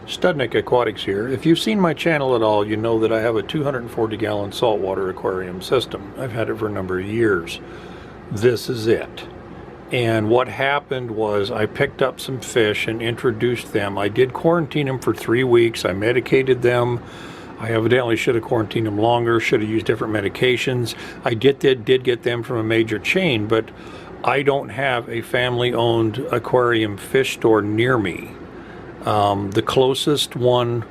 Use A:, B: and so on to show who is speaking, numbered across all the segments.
A: Studnick Aquatics here. If you've seen my channel at all, you know that I have a 240-gallon saltwater aquarium system. I've had it for a number of years. This is it. And what happened was I picked up some fish and introduced them. I did quarantine them for 3 weeks. I medicated them. I evidently should have quarantined them longer, should have used different medications. I did get them from a major chain, but I don't have a family-owned aquarium fish store near me. The closest one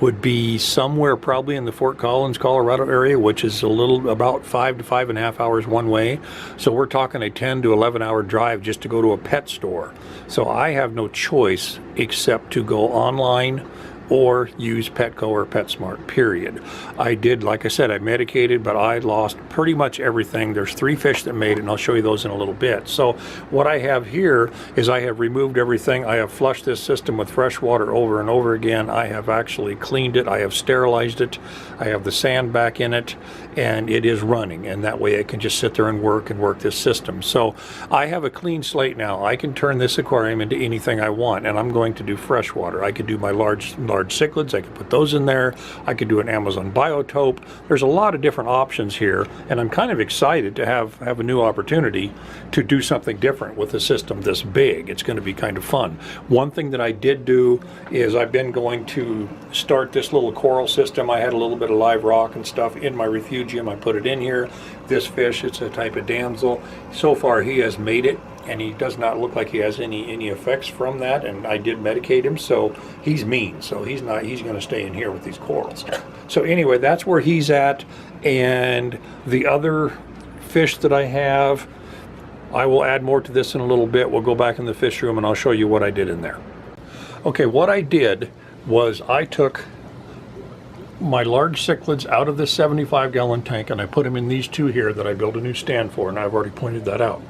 A: would be somewhere probably in the Fort Collins, Colorado area, which is about 5 to 5.5 hours one way. So we're talking a 10 to 11 hour drive just to go to a pet store. So I have no choice except to go online or use Petco or PetSmart, period. I did, like I said, I medicated, but I lost pretty much everything. There's 3 fish that made it, and I'll show you those in a little bit. So what I have here is I have removed everything. I have flushed this system with fresh water over and over again. I have actually cleaned it. I have sterilized it. I have the sand back in it, and it is running, and that way I can just sit there and work this system. So I have a clean slate now. I can turn this aquarium into anything I want, and I'm going to do fresh water. I could do my large cichlids, I could put those in there. I could do an Amazon biotope. There's a lot of different options here, and I'm kind of excited to have a new opportunity to do something different with a system this big. It's going to be kind of fun. One thing that I did do is I've been going to start this little coral system. I had a little bit of live rock and stuff in my refugium. I put it in here. This fish, it's a type of damsel. So far he has made it, and he does not look like he has any effects from that, and I did medicate him, so he's mean, so he's going to stay in here with these corals. So anyway, that's where he's at. And the other fish that I have, I will add more to this in a little bit. We'll go back in the fish room and I'll show you what I did in there. Okay, what I did was I took my large cichlids out of this 75-gallon tank, and I put them in these 2 here that I built a new stand for, and I've already pointed that out.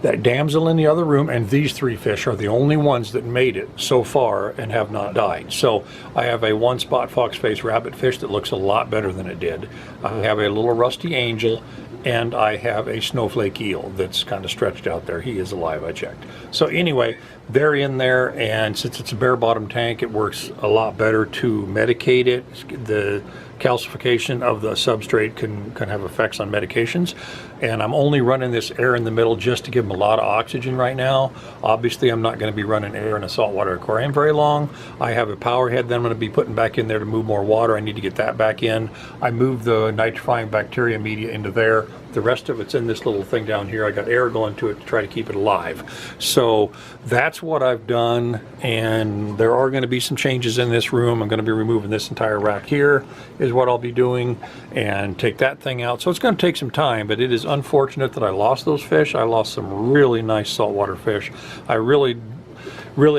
A: That damsel in the other room and these 3 fish are the only ones that made it so far and have not died. So I have a 1-spot fox-face rabbit fish that looks a lot better than it did. I have a little rusty angel, and I have a snowflake eel that's kind of stretched out there. He is alive, I checked. So anyway, they're in there, and since it's a bare bottom tank, it works a lot better to medicate it. The calcification of the substrate can have effects on medications, and I'm only running this air in the middle just to give them a lot of oxygen right now. Obviously I'm not going to be running air in a saltwater aquarium very long. I have a power head that I'm going to be putting back in there to move more water. I need to get that back in. I moved the nitrifying bacteria media into there. The rest of it's in this little thing down here. I got air going to it to try to keep it alive. So that's what I've done, and there are going to be some changes in this room. I'm going to be removing this entire rack here is what I'll be doing, and take that thing out. So it's going to take some time, but it is unfortunate that I lost those fish. I lost some really nice saltwater fish. I really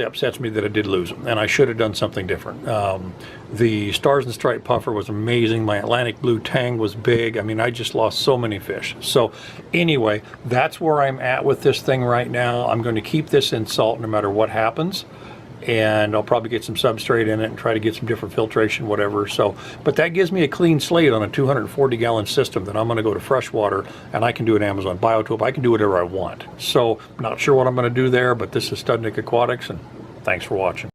A: upsets me that I did lose them, and I should have done something different. The Stars and Stripe puffer was amazing. My Atlantic blue tang was big. I mean, I just lost so many fish. So anyway, that's where I'm at with this thing right now. I'm going to keep this in salt no matter what happens, and I'll probably get some substrate in it and try to get some different filtration, whatever. So, but that gives me a clean slate on a 240-gallon system that I'm going to go to freshwater, and I can do an Amazon biotope. I can do whatever I want. So, not sure what I'm going to do there, but this is Studnick Aquatics, and thanks for watching.